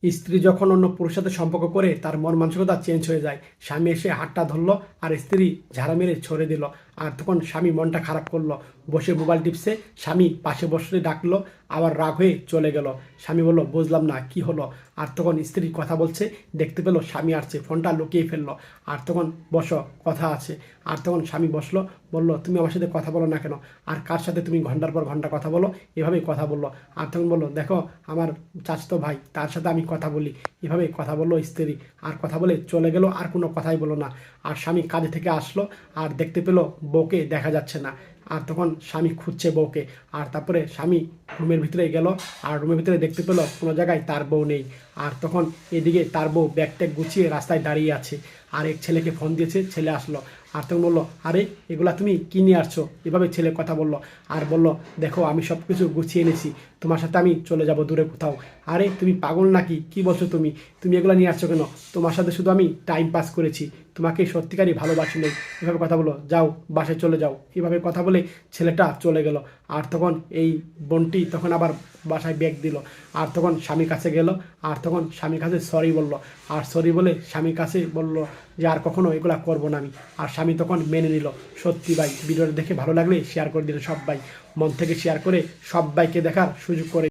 স্ত্রী যখন অন্য পুরুষের সাথে সম্পর্ক করে তার মন মানসিকতা চেঞ্জ হয়ে যায়। স্বামী এসে হাতটা ধরলো আর স্ত্রী ঝাড়া মেরে ছড়ে দিল। আর তখন স্বামী মনটা খারাপ করলো, বসে মোবাইল টিপসে। স্বামী পাশে বসলে ডাকলো, আবার রাগ হয়ে চলে গেল। স্বামী বলল, বুঝলাম না কি হলো। আর তখন স্ত্রী কথা বলছে, দেখতে পেলো স্বামী আসছে, ফোনটা লুকিয়ে ফেললো। আর তখন বসো, কথা আছে। আর তখন স্বামী বসলো, বলল, তুমি আমার সাথে কথা বলো না কেন? আর কার সাথে তুমি ঘন্টার পর ঘন্টা কথা বলো? এভাবেই কথা বললো। আর তখন বললো, দেখো আমার চাচাতো ভাই, তার সাথে আমি কথা বলি। এভাবে কথা বললো স্ত্রী। আর কথা বলে চলে গেল, আর কোনো কথাই বললো না। আর স্বামী কাজে থেকে আসলো, আর দেখতে পেলো বউকে দেখা যাচ্ছে না। আর তখন স্বামী খুঁজছে বউকে। আর তারপরে স্বামী রুমের ভিতরে গেল, আর রুমের ভিতরে দেখতে পেলো কোনো জায়গায় তার বউ নেই। আর তখন এদিকে তার বউ ব্যাগ ট্যাগ গুছিয়ে রাস্তায় দাঁড়িয়ে আছে। আর এক ছেলেকে ফোন দিয়েছে, ছেলে আসলো। আর তখন বললো, আরে এগুলা তুমি কি নিয়ে আসছো? এভাবে ছেলে কথা বললো। আর বললো, দেখো আমি সব কিছু গুছিয়ে এনেছি, তোমার সাথে আমি চলে যাব দূরে কোথাও। আরে তুমি পাগল নাকি? কি বলছো তুমি? তুমি এগুলো নিয়ে আসছো কেন? তোমার সাথে শুধু আমি টাইম পাস করেছি, তোমাকে সত্যিকারই ভালোবাসি নেই। এভাবে কথা বলো, যাও বাসায় চলে যাও। এভাবে কথা বলে ছেলেটা চলে গেল। আর তখন এই বোনটি তখন আবার বাসায় ব্যাগ দিল। আর তখন স্বামীর কাছে গেল। আর তখন স্বামীর কাছে সরি বলল। আর সরি বলে স্বামীর কাছে বলল যে আর কখনো এগুলা করবো না আমি। আর স্বামী তখন মেনে নিল। সত্যি ভাই, ভিডিওটা দেখে ভালো লাগলে শেয়ার করে দিন সবাই। মন থেকে শেয়ার করে সবাইকে দেখার সুযোগ করে